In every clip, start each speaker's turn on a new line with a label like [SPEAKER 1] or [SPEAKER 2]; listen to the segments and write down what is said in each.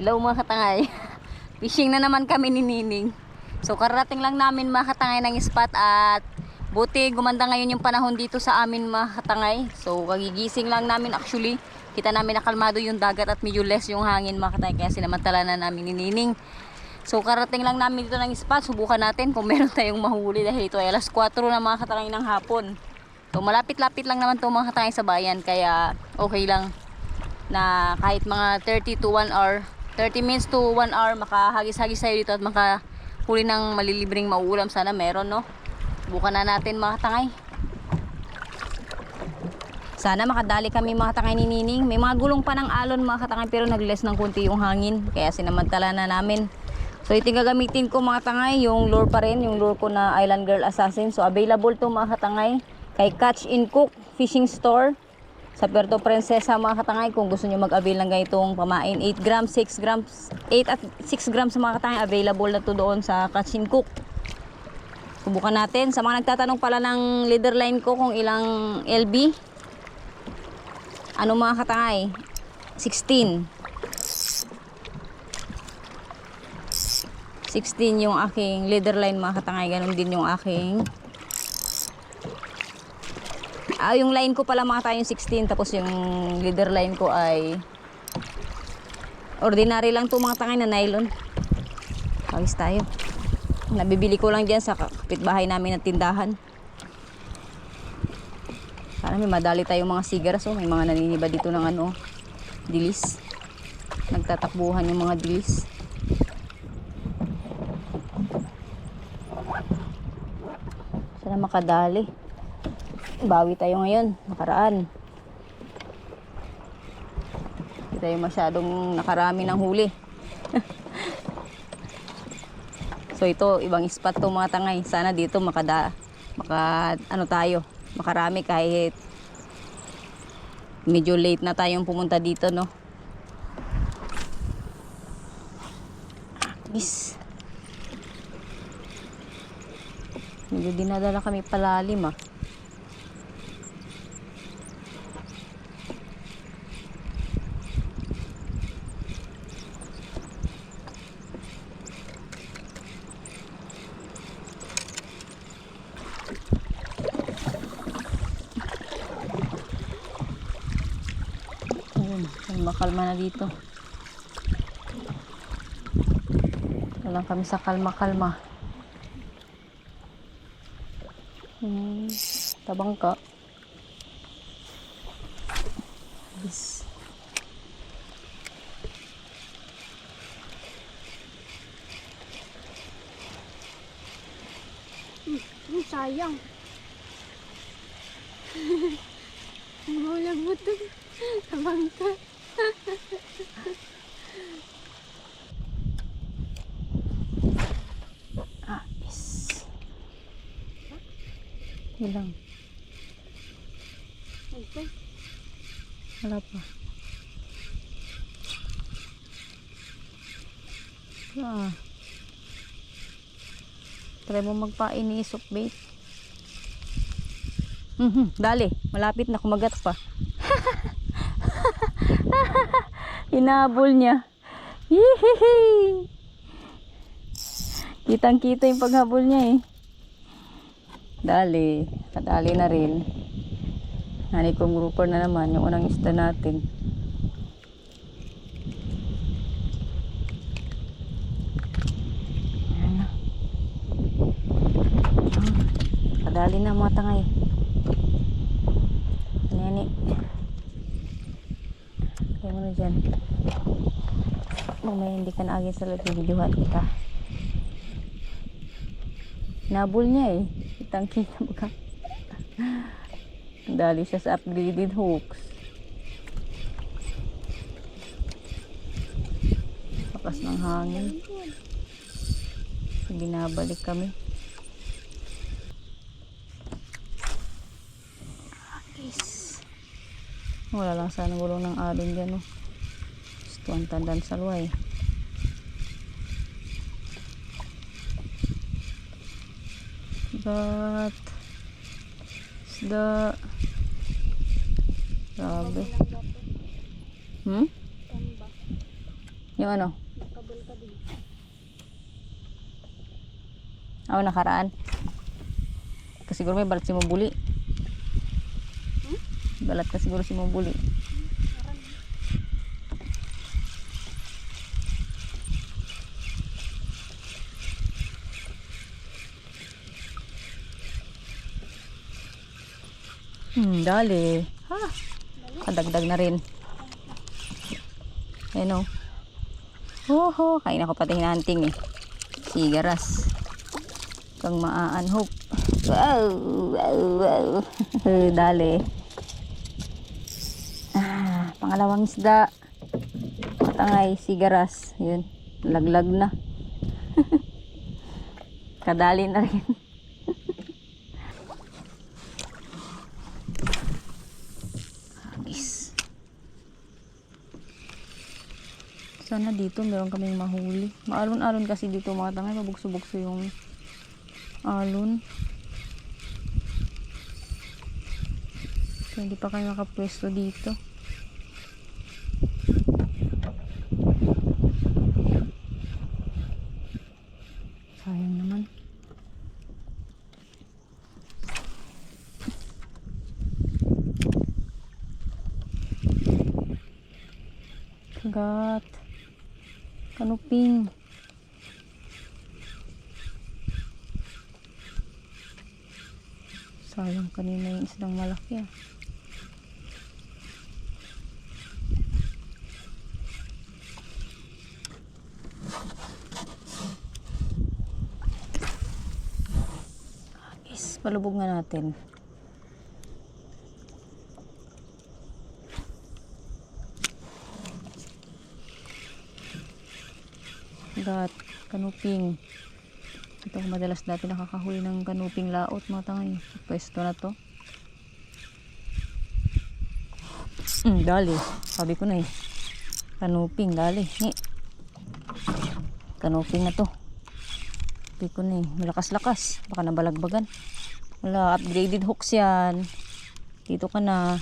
[SPEAKER 1] Hello mga katangay. Fishing na naman kami ni Nining. So karating lang namin mga katangay ng spot at buti gumanda ngayon yung panahon dito sa amin mga katangay. So kagigising lang namin actually. Kita namin nakalmado yung dagat at medyo less yung hangin mga katangay. Kaya sinamantala na namin ni Nining. So karating lang namin dito ng spot. Subukan natin kung meron tayong mahuli dahil ito ay alas 4 na mga katangay ng hapon. So malapit-lapit lang naman to mga katangay sa bayan. Kaya okay lang na kahit mga 30 to 1 hour 30 minutes to 1 hour makahagis-hagis tayo dito at makahuli ng malilibreng mauulam. Sana meron, no? Bukan na natin mga tangay. Sana makadali kami mga tangay ni Nining. May mga gulong pa ng alon mga tangay pero nag-less ng kunti yung hangin. Kaya sinamantala na namin. So ito yung gagamitin ko mga tangay. Yung lure pa rin. Yung lure ko na Island Girl Assassin. So available to mga tangay kay Catch and Cook Fishing Store sa Puerto Princesa mga katangay. Kung gusto nyo mag-avail ng ganitong pamain, 8 grams, 6 grams, 8 at 6 grams sa mga katangay, available na to doon sa Catch and Cook. Subukan natin. Sa mga nagtatanong pala ng leader line ko kung ilang LB, ano mga katangay, 16 yung aking leader line mga katangay. Ganon din yung aking yung line ko pala mga tayong 16, tapos yung leader line ko ay ordinary lang to mga tangay na nylon. Pawis tayo. Nabibili ko lang dyan sa kapitbahay namin na tindahan. Para may madali tayong mga sigaras. May mga naniniba dito ng ano, dilis. Nagtatakbuhan yung mga dilis. Sana makadali. Bawi tayo ngayon, nakaraan. Hindi tayo masyadong nakarami ng huli. So ito, ibang spot to mga tangay. Sana dito ano tayo, makarami kahit medyo late na tayong pumunta dito, no? Bis. Medyo dinadala kami palalim, ah. Kalma na dito. Walang kami sa kalma-kalma. Tabang ka. Bis.
[SPEAKER 2] Sayang. Mahulang mo ito. Tabang ka.
[SPEAKER 1] Bis. Ilang?
[SPEAKER 2] Okay.
[SPEAKER 1] Wala pa. Try mo magpa-inisok bait. Dali, malapit na, kumagat pa. Hinabol niya. Hihihi. Kitang-kita yung paghabol niya, eh. Dali, kadali na rin. Honeycomb grouper na naman, yung unang isda natin. Ayan na. Kadali na mga tangay. Nene. Kaya mo na dyan. Mamaya hindi ka na agad sa loob, videohan kita. Nabul niya, eh. Kitang-kita mo ka. Dali siya sa upgraded hooks. Lakas ng hangin. Binabalik kami. Wala lang sana gulong ng alon dyan, oh. Gusto ang tandaan sa luway. But isda. Grabe. Yung ano?
[SPEAKER 2] Nakabal ka din.
[SPEAKER 1] Nakaraan. Kasi siguro may balat si Mubuli. Balat ka siguro si Mubuli. Dali. Ha. Kadagdag na rin. Ayan o. Hoho. Kain ako pati hinanting eh. Sigaras. Kang maa-unhope. Wow. Wow. Wow. Dali. Pangalawang isda. Matangay. Sigaras. Yun. Laglag na. Kadali na rin. Sana dito meron kaming mahuli. Maalon-alon kasi dito mga tangay. Mabugso-bugso yung alon. So, hindi pa kami makapwesto dito. Sayang naman. Kagat. Kanuping. Sayang kanina yung isdang malaki ah. Guys, palubog nga natin. Kagat. Kanuping. Ito ako madalas dati nakakahuli ng kanuping laot mga tangay. Pwesto na to. Dali. Sabi ko na eh. Kanuping, dali. Kanuping na to. Sabi ko na eh. Malakas-lakas. Baka nabalagbagan. Wala, upgraded hooks yan. Dito ka na.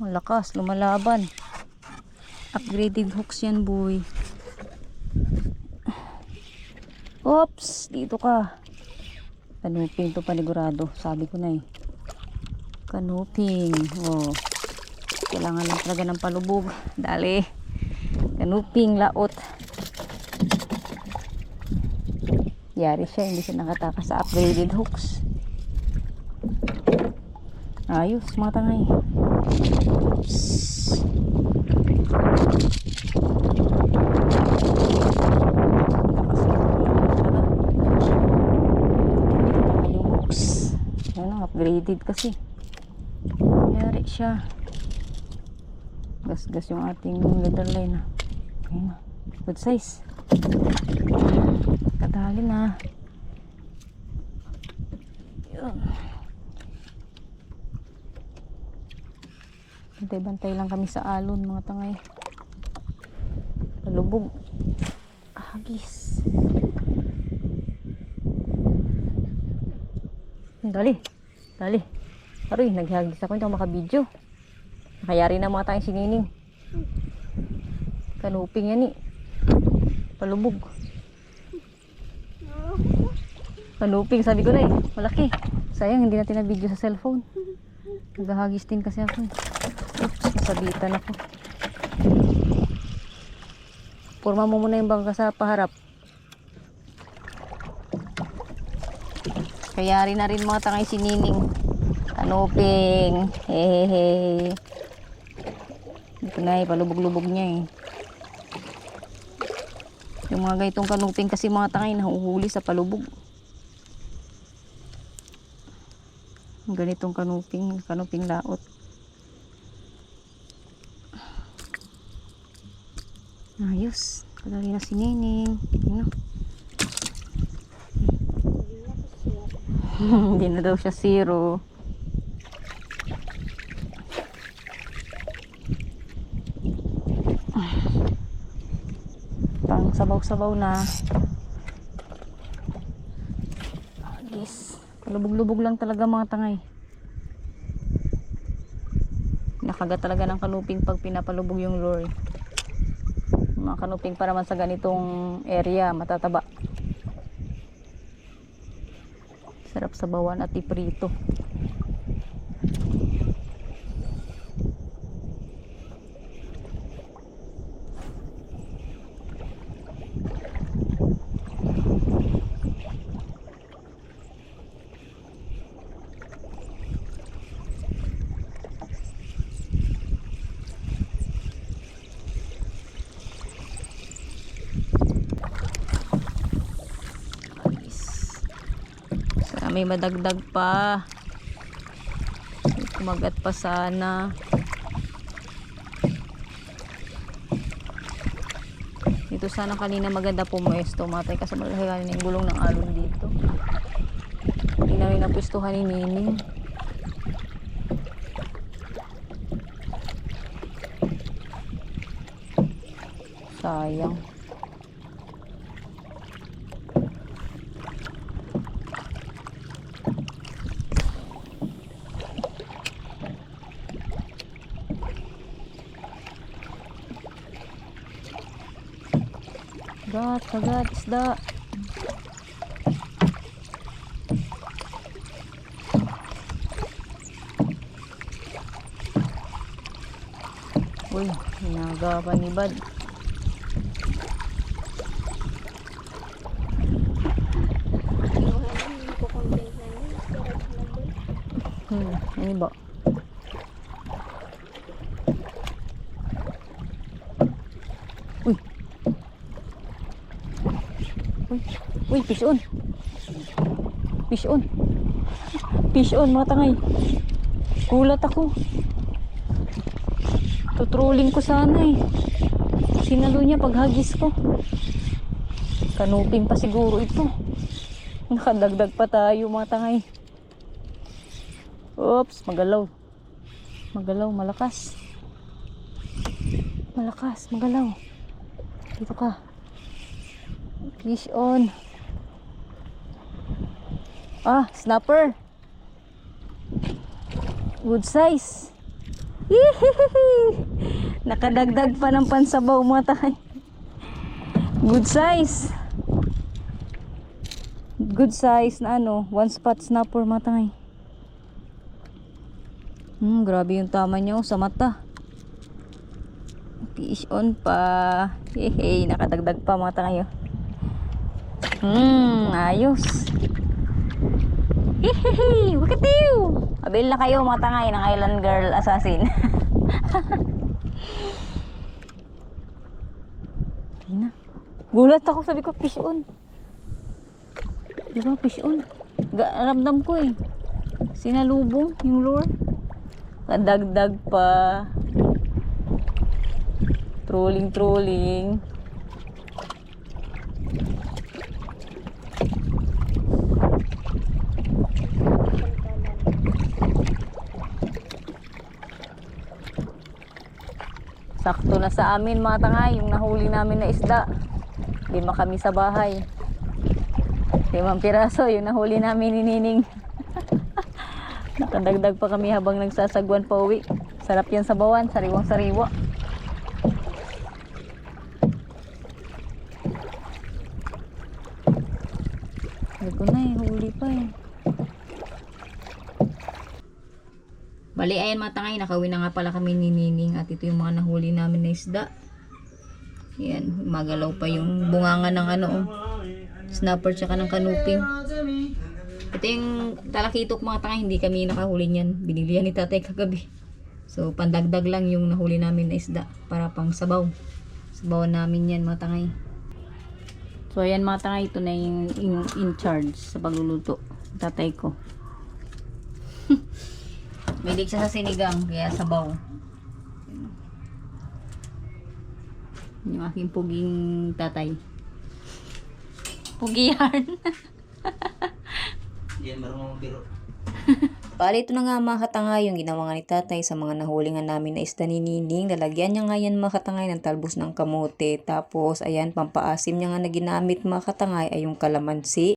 [SPEAKER 1] Malakas, lumalaban. Upgraded hooks yan, boy. Oops, dito ka. Kanuping to panigurado. Sabi ko na eh. Kanuping. Oh. Kailangan lang talaga ng palubog. Dali. Kanuping, laot. Yari siya. Hindi siya nakatakas sa upgraded hooks. Ayos, mga tangay. Oops. Upgraded kasi. Yari siya. Gas-gas yung ating leather line. Ayun na. Good size. Kadali na. Yun. Bantay-bantay lang kami sa alon mga tangay. Palubog. Hagis. Dali. Dali. Aroy, naghihagis ako. Hindi ako makabidyo. Nakayari na mga tayong sinining. Kanuping yan eh. Palubog. Kanuping, sabi ko na eh. Malaki. Sayang, hindi natin na-video sa cellphone. Naghahagis din kasi ako. Oops, nasabitan ako. Porma mo muna yung bangka sa paharap. Kayari na rin mga tangay sinining. Kanuping. Hehehe. Ito na eh, palubog-lubog niya eh. Yung mga gaitong kanuping kasi mga tangay nahuhuli sa palubog. Ganitong kanuping laot. Ayos. Kadali na sinining. Ano? Hindi na daw siya zero. Pang sabaw-sabaw na. Yes. Palubog-lubog lang talaga mga tangay. Nakagat talaga ng kanuping pag pinapalubog yung lure. Mga kanuping pa naman sa ganitong area, matataba. Sarap sabawan at iprito. May madagdag pa. Kumagat pa sana. Dito sana kanina maganda pumuesto matay kasi malaki kanina yung gulong ng alon dito. Hindi namin napustuhan ni Nining. Sayang. Kagat, isda. Uy, hinaga pa ni Bad. Ini ba? Uy. Uy, fish on. Fish on. Fish on, mga tangay. Gulat ako. Tutrolling ko sana eh. Sinalo niya paghagis ko. Kanuping pa siguro ito. Nakadagdag pa tayo, mga tangay. Oops, magalaw. Magalaw, malakas. Malakas, magalaw. Dito ka. Fish on. Ah, snapper. Good size. Nakadagdag pa ng pansabaw, mga tayo. Good size. Good size na ano, one spot snapper, mga tayo. Grabe yung tama niyo sa mata. Fish on pa. Hehe, nakadagdag pa, mga tayo. Ayos. Hehehe, wakatiw. Abil na kayo, mga tangay ng Island Girl Assassin. Tina. Gulat ako, sabi ko fish on. Diba fish on? Ramdam ko eh. Sinalubong yung lure. Kadagdag pa. Trolling. Sakto na sa amin, mga tangay, yung nahuli namin na isda. 5 kami sa bahay. 5 piraso yung nahuli namin ni Nining. Nakadagdag pa kami habang nagsasagwan pa uwi. Sarap yan sa bawan, sariwang sariwa. Hindi ko na eh, huli pa eh. Bali, ayan mga tangay, nakawin na nga pala kami ni Nining at ito yung mga nahuli namin na isda. Ayan, magalaw pa yung bunganga ng ano, snapper tsaka ng kanuping. Ito yung talakitok, mga tangay, hindi kami nakahuli niyan. Binili yan ni tatay kagabi. So, pandagdag lang yung nahuli namin na isda para pang sabaw. Sabaw namin yan, mga tangay. So, ayan mga tangay, ito na yung in charge sa pagluluto. Tatay ko. Mahilig siya sa sinigang, kaya sabaw. Yung aking puging tatay. Pugihan.
[SPEAKER 3] Yan, marunong biro.
[SPEAKER 1] Bali, ito na nga mga katangay yung ginawa nga ni tatay sa mga nahulingan namin na isda ni Nining. Lalagyan niya nga yan mga katangay ng talbos ng kamote. Tapos, ayan, pampaasim niya nga na ginamit mga katangay ay yung kalamansi.